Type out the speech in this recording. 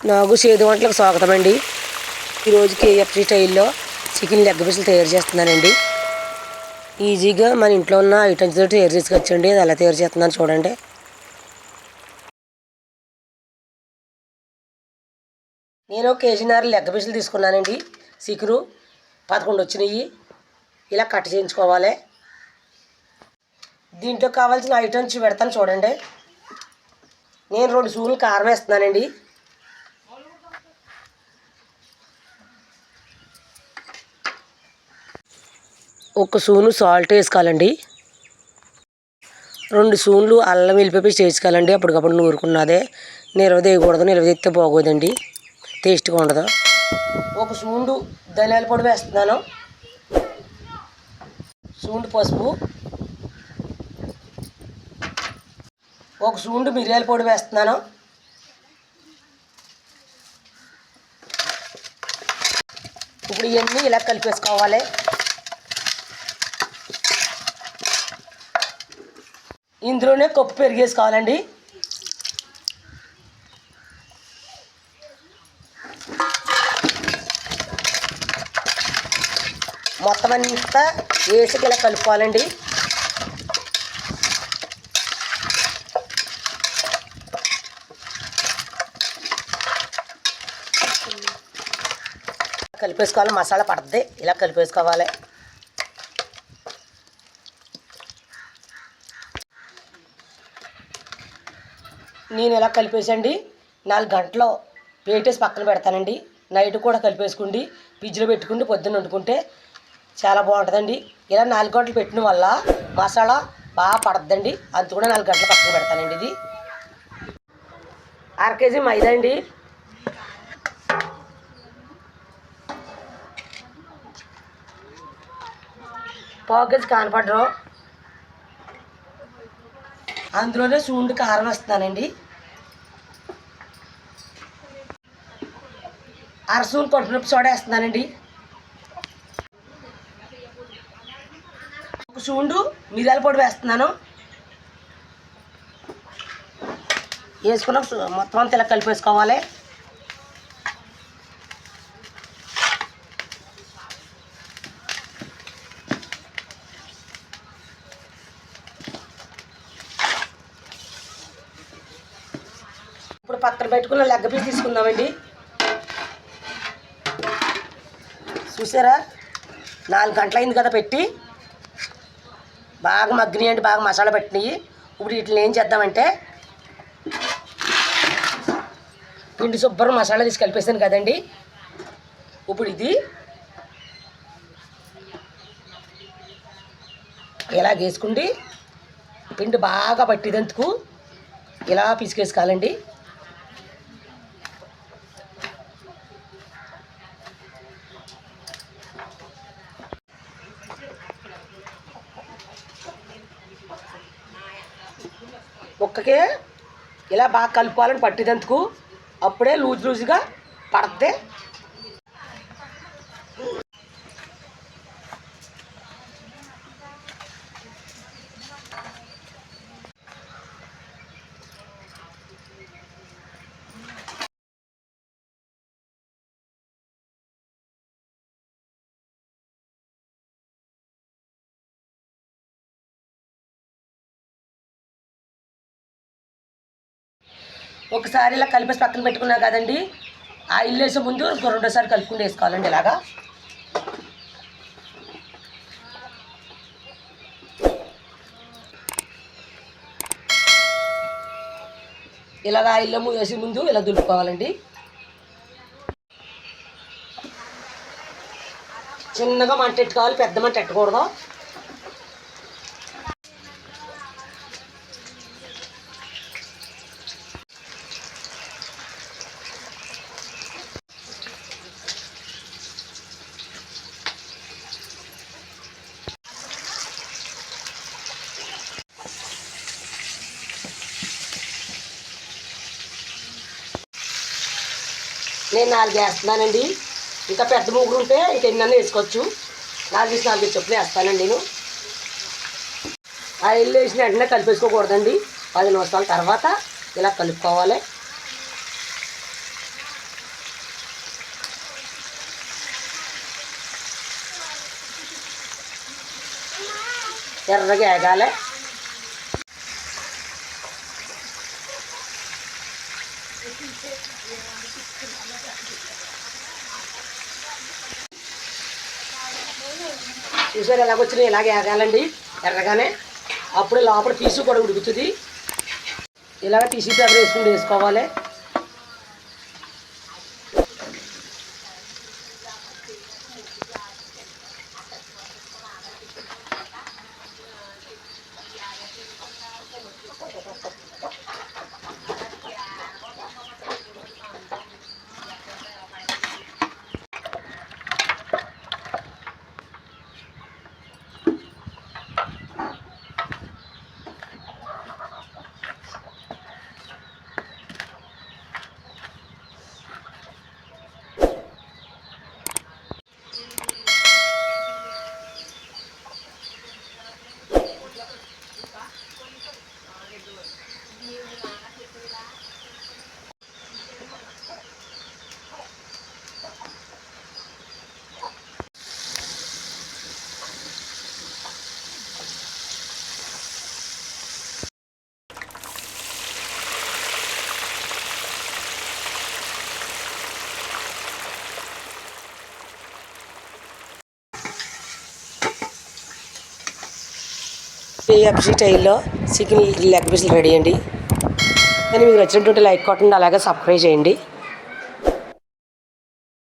నాగు చేదు వంటలకు స్వాగతం అండి. ఈరోజు కేఎఫ్సి స్టైల్లో చికెన్ లెగ్ పీసులు తయారు చేస్తున్నానండి. ఈజీగా మన ఇంట్లో ఉన్న ఐటమ్స్ తోటి తయారు చేసుకొచ్చండి. అది ఎలా తయారు చేస్తున్నాను చూడండి. నేను కేజీన్నర లెగ్ పీసులు తీసుకున్నానండి. చికెను 11 వచ్చినాయి. ఇలా కట్ చేయించుకోవాలి. దీంట్లో కావాల్సిన ఐటమ్స్ పెడతాను చూడండి. నేను 2 స్పూన్లు కారం వేస్తున్నానండి. 1 స్పూను సాల్ట్ వేసుకోవాలండి. 2 స్పూన్లు అల్లం వెల్లిపాయ పేస్ట్ వేసుకోవాలండి. అప్పటికప్పుడు నూరుకున్నదే. నిల్వ తీయకూడదు. నిల్వ తీస్తే బాగోదండి, టేస్ట్గా ఉండదు. 1 స్పూను ధనియాల పొడి వేస్తున్నాను. స్పూన్ పసుపు, 1 స్పూన్ మిరియాల పొడి వేస్తున్నాను. ఇప్పుడు ఇవన్నీ ఇలా కలిపేసుకోవాలి. ఇందులోనే కప్పు పెరిగేసుకోవాలండి. మొత్తం అంతా వేసి ఇలా కలుపుకోవాలండి. కలిపేసుకోవాలి. మసాలా పడుతుంది. ఇలా కలిపేసుకోవాలి. నేను ఇలా కలిపేసండి 4 గంటలు పేటేసి పక్కన పెడతానండి. నైట్ కూడా కలిపేసుకోండి. ఫ్రిడ్జ్లో పెట్టుకుంటే పొద్దున్న వండుకుంటే చాలా బాగుంటుందండి. ఇలా 4 గంటలు పెట్టిన వల్ల మసాలా బాగా పడుతుందండి. అంత కూడా 4 గంటలు పక్కన పెడతానండి. ఇది 1/2 కేజీ మైదా అండి. పావు కేజీ కానపడ్డం. అందులోనే సూండు కారం వేస్తున్నానండి. 1/2 స్పూన్ కొట్టుమిరప సోడా వేస్తున్నానండి. 1 స్పూన్ మిరియాల పొడి వేస్తున్నాను. వేసుకున్న మొత్తం అంతా ఇలా కలిపేసుకోవాలి. ఇప్పుడు పక్కన పెట్టుకున్న లెగ్ పీస్ తీసుకుందామండి. చూసారా, 4 గంటలు అయింది కదా పెట్టి. బాగా మగ్గినాయండి, బాగా మసాలా పెట్టినాయి. ఇప్పుడు వీటిని ఏం చేద్దామంటే పిండి శుభ్రం మసాలా తీసి కలిపేసాను కదండి. ఇప్పుడు ఇది ఇలా వేసుకుండి పిండి బాగా పట్టిదందుకు ఇలా పిసికేసుకోవాలండి. ముక్కకి ఇలా బాగా కలుపుకోవాలని పట్టిదందుకు. అప్పుడే లూజుగా పడద్ది. ఒకసారి ఇలా కలిపేసి పక్కన పెట్టుకున్నా కదండి. ఆయిల్ వేసే ముందు 2సారి కలుపుకుంటూ వేసుకోవాలండి. ఇలాగ ఆయిల్లో వేసే ముందు ఇలా దులుపుకోవాలండి. చిన్నగా మంట ఎట్టుకోవాలి, పెద్ద మంట ఎట్టకూడదు. నేను 4 వేస్తున్నానండి. ఇంకా పెద్ద ముగ్గురు ఉంటే ఇంక ఎన్నన్నా వేసుకోవచ్చు. 4 చొప్పున వేస్తానండి నేను. ఆయిల్ వేసిన వెంటనే కలిపేసుకోకూడదండి. 10 నిమిషాల తర్వాత ఇలా కలుపుకోవాలి. ఎర్రగా ఏగాలి. చూసారు ఎలాగొచ్చినాయి, ఇలాగే ఏగాలండి ఎర్రగానే. అప్పుడు లోపల పీసు కూడా ఉడుకుతుంది. ఇలాగ టిష్యూ పేపర్ వేసుకుని వేసుకోవాలి. KFC స్టైల్లో చికెన్ లెగ్ పీసులు రెడీ అండి. కానీ మీకు నచ్చినటువంటి లైక్ కొట్టండి, అలాగే సబ్స్క్రైబ్ చేయండి.